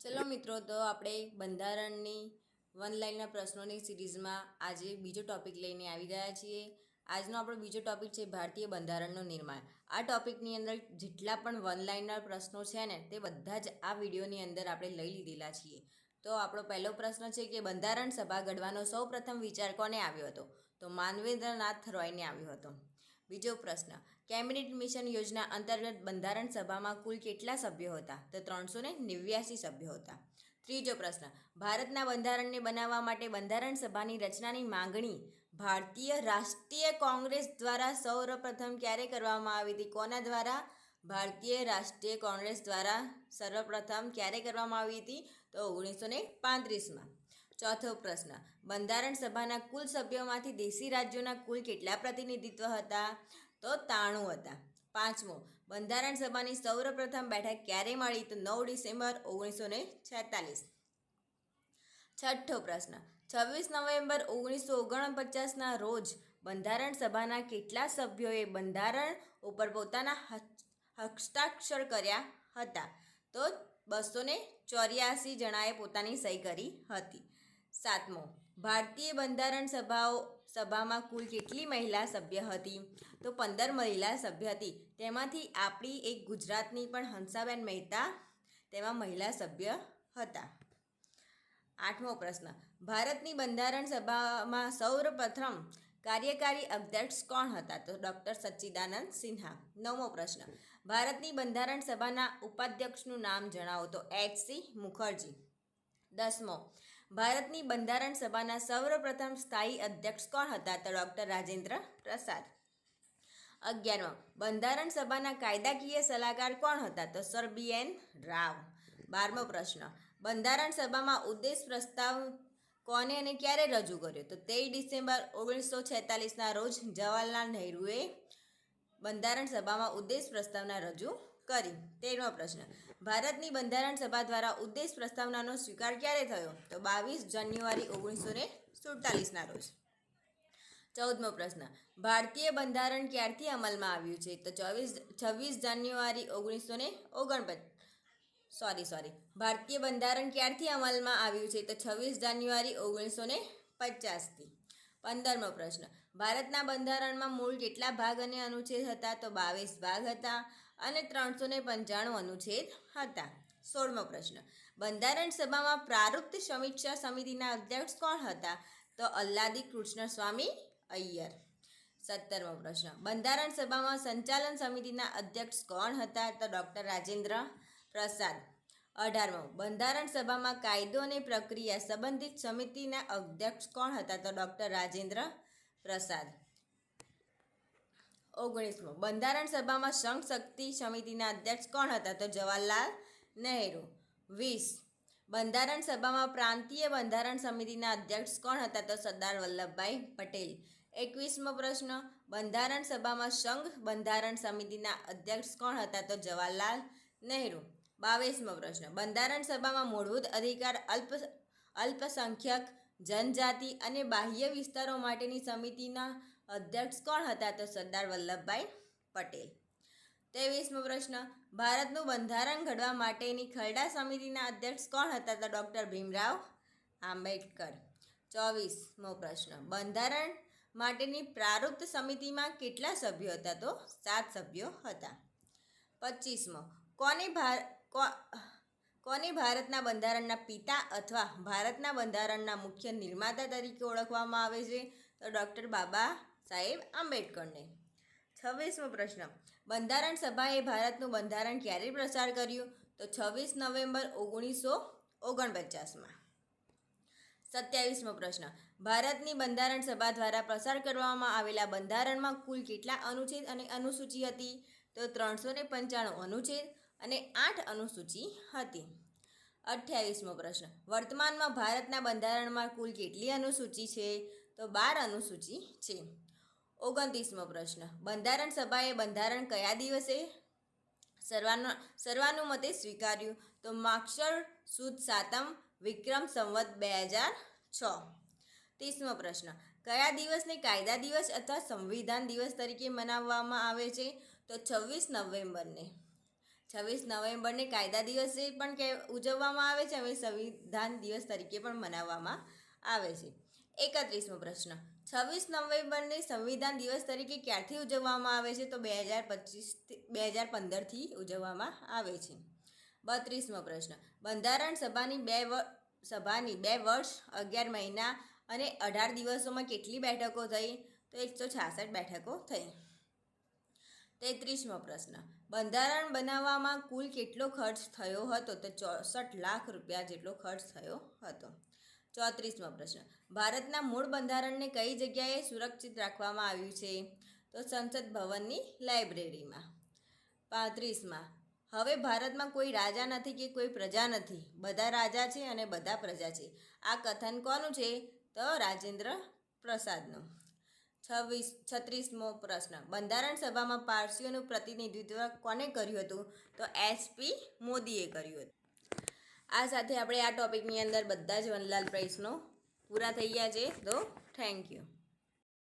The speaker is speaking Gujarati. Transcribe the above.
ચલો મિત્રો, તો આપણે બંધારણની વન લાઇનના પ્રશ્નોની સિરીઝમાં આજે બીજો ટોપિક લઈને આવી ગયા છીએ. આજનો આપણો બીજો ટોપિક છે ભારતીય બંધારણનું નિર્માણ. આ ટોપિકની અંદર જેટલા પણ વન લાઇનના પ્રશ્નો છે ને તે બધા જ આ વિડીયોની અંદર આપણે લઈ લીધેલા છીએ. તો આપણો પહેલો પ્રશ્ન છે કે બંધારણ સભા ઘડવાનો સૌ પ્રથમ વિચાર કોને આવ્યો હતો? તો માનવેન્દ્રનાથ રોયને આવ્યો હતો. બીજો પ્રશ્ન, કેબિનેટ મિશન યોજના અંતર્ગત બંધારણ સભામાં કુલ કેટલા સભ્યો હતા? તો 389 સભ્યો હતા. ત્રીજો પ્રશ્ન, ભારતના બંધારણને બનાવવા માટે બંધારણ સભાની રચનાની માંગણી ભારતીય રાષ્ટ્રીય કોંગ્રેસ દ્વારા સૌપ્રથમ ક્યારે કરવામાં આવી હતી? કોના દ્વારા? ભારતીય રાષ્ટ્રીય કોંગ્રેસ દ્વારા સર્વપ્રથમ ક્યારે કરવામાં આવી હતી? તો 1935માં. ચોથો પ્રશ્ન, બંધારણ સભાના કુલ સભ્યોમાંથી દેશી રાજ્યોના કુલ કેટલા પ્રતિનિધિત્વ હતા? તો 93 હતા. પાંચમો, બંધારણ સભાની સૌપ્રથમ બેઠક ક્યારે મળી? તો 9 ડિસેમ્બર 1946. છઠ્ઠો પ્રશ્ન, 26 નવેમ્બર 1949ના રોજ બંધારણ સભાના કેટલા સભ્યોએ બંધારણ ઉપર પોતાના હસ્તાક્ષર કર્યા હતા? તો 284 જણાએ પોતાની સહી કરી હતી. સાતમો, ભારતીય બંધારણ સભામાં કુલ કેટલી મહિલા સભ્ય હતી? તો 15 મહિલા સભ્ય હતી. તેમાંથી આપણી એક ગુજરાતની પણ હંસાબેન મહેતા તેમાં મહિલા સભ્ય હતા. આઠમો પ્રશ્ન, ભારતની બંધારણ સભામાં સૌપ્રથમ કાર્યકારી અધ્યક્ષ કોણ હતા? તો ડૉક્ટર સચ્ચિદાનંદ સિન્હા. નવમો પ્રશ્ન, ભારતની બંધારણ સભાના ઉપાધ્યક્ષનું નામ જણાવો. તો H.C. મુખર્જી. દસમો, ભારતની બંધારણ સભાના સર્વપ્રથમ સ્થાયી અધ્યક્ષ કોણ હતા? તો ડૉક્ટર રાજેન્દ્ર પ્રસાદ. 11મો, બંધારણ સભાના કાયદાકીય સલાહકાર કોણ હતા? તો સર B.N. રાવ. 12મો પ્રશ્ન, બંધારણ સભામાં ઉદ્દેશ પ્રસ્તાવ કોને અને ક્યારે રજૂ કર્યો? તો 13 ડિસેમ્બર 1946ના રોજ જવાહરલાલ નહેરુએ બંધારણ સભામાં ઉદ્દેશ પ્રસ્તાવના રજૂ કરી. 13મો પ્રશ્ન, ભારતની બંધારણ સભા દ્વારા ઉદ્દેશ પ્રસ્તાવનાનો સ્વીકાર ક્યારે થયો? તો 22 જાન્યુઆરી 1947ના રોજ. 14મો પ્રશ્ન, ભારતીય બંધારણ ક્યારથી અમલમાં આવ્યું છે? તો 26 જાન્યુઆરી 1949. ભારતીય બંધારણ ક્યારથી અમલમાં આવ્યું છે? તો 26 જાન્યુઆરી 1950થી. 15મો પ્રશ્ન, ભારતના બંધારણમાં મૂળ કેટલા ભાગ અને અનુચ્છેદ હતા? તો 22 ભાગ હતા અને 395 અનુચ્છેદ હતા. 16મો પ્રશ્ન, બંધારણ સભામાં પ્રારૂપ સમીક્ષા સમિતિના અધ્યક્ષ કોણ હતા? તો અલ્લાદી કૃષ્ણસ્વામી અય્યર. 17મો પ્રશ્ન, બંધારણ સભામાં સંચાલન સમિતિના અધ્યક્ષ કોણ હતા? તો ડૉક્ટર રાજેન્દ્ર પ્રસાદ. 18મો, બંધારણ સભામાં કાયદો અને પ્રક્રિયા સંબંધિત સમિતિના અધ્યક્ષ કોણ હતા? તો ડૉક્ટર રાજેન્દ્ર પ્રસાદ. 19મો, બંધારણ સભામાં સંઘ શક્તિ સમિતિના અધ્યક્ષ કોણ હતા? તો જવાહરલાલ નહેરુ. 20, બંધારણ સભામાં પ્રાંતીય બંધારણ સમિતિના અધ્યક્ષ કોણ હતા? તો સરદાર વલ્લભભાઈ પટેલ. 21મો પ્રશ્ન, બંધારણ સભામાં સંઘ બંધારણ સમિતિના અધ્યક્ષ કોણ હતા? તો જવાહરલાલ નહેરુ. 22મો પ્રશ્ન, બંધારણ સભામાં મૂળભૂત અધિકાર, અલ્પસંખ્યક જનજાતિ અને બાહ્ય વિસ્તારો માટેની સમિતિના અધ્યક્ષ કોણ હતા? તો સરદાર વલ્લભભાઈ પટેલ. 23મો પ્રશ્ન, ભારતનું બંધારણ ઘડવા માટેની ખરડા સમિતિના અધ્યક્ષ કોણ હતા? તો ડૉક્ટર ભીમરાવ આંબેડકર. 24મો પ્રશ્ન, બંધારણ માટેની પ્રારૂપ સમિતિમાં કેટલા સભ્યો હતા? તો 7 સભ્યો હતા. 25મો, કોને ભારતના બંધારણના પિતા અથવા ભારતના બંધારણના મુખ્ય નિર્માતા તરીકે ઓળખવામાં આવે છે? તો ડૉક્ટર બાબા સાહેબ આંબેડકરને. 26મો પ્રશ્ન, બંધારણ સભાએ ભારતનું બંધારણ ક્યારે પસાર કર્યું? તો 26 નવેમ્બર 1949માં. 27મો પ્રશ્ન, ભારતની બંધારણ સભા દ્વારા પસાર કરવામાં આવેલા બંધારણમાં કુલ કેટલા અનુચ્છેદ અને અનુસૂચિ હતી? તો 395 અનુચ્છેદ અને 8 અનુસૂચિ હતી. 28મો પ્રશ્ન, વર્તમાનમાં ભારતના બંધારણમાં કુલ કેટલી અનુસૂચિ છે? તો 12 અનુસૂચિ છે. 29મો પ્રશ્ન, બંધારણ સભાએ બંધારણ કયા દિવસે સર્વાનુમતે સ્વીકાર્યું? તો માગશર સુદ 7મ વિક્રમ સંવત 2006. 30મો પ્રશ્ન, કયા દિવસને કાયદા દિવસ અથવા સંવિધાન દિવસ તરીકે મનાવવામાં આવે છે? તો 26 નવેમ્બરને. 26 નવેમ્બરને કાયદા દિવસે પણ ઉજવવામાં આવે છે, હવે સંવિધાન દિવસ તરીકે પણ મનાવવામાં આવે છે. 31મો પ્રશ્ન, 26 નવેમ્બરને સંવિધાન દિવસ તરીકે ક્યારથી ઉજવવામાં આવે છે? તો 2015થી ઉજવવામાં આવે છે. 32મો પ્રશ્ન, બંધારણ સભાની 2 વર્ષ 11 મહિના અને 18 દિવસોમાં કેટલી બેઠકો થઈ? તો 166 બેઠકો થઈ. 33મો પ્રશ્ન, બંધારણ બનાવવામાં કુલ કેટલો ખર્ચ થયો હતો? તો 64 લાખ રૂપિયા જેટલો ખર્ચ થયો હતો. 34મો પ્રશ્ન, ભારતના મૂળ બંધારણને કઈ જગ્યાએ સુરક્ષિત રાખવામાં આવ્યું છે? તો સંસદ ભવનની લાઇબ્રેરીમાં. 35માં, હવે ભારતમાં કોઈ રાજા નથી કે કોઈ પ્રજા નથી, બધા રાજા છે અને બધા પ્રજા છે. આ કથન કોનું છે? તો રાજેન્દ્ર પ્રસાદનું. 36મો પ્રશ્ન, બંધારણ સભામાં પારસીઓનું પ્રતિનિધિત્વ કોને કર્યું હતું? તો SP મોદીએ કર્યું હતું. આ સાથે આપણે આ ટોપિકની અંદર બધા જ વનલાલ પ્રશ્નો પૂરા થઈ ગયા છે. તો થેન્ક યુ.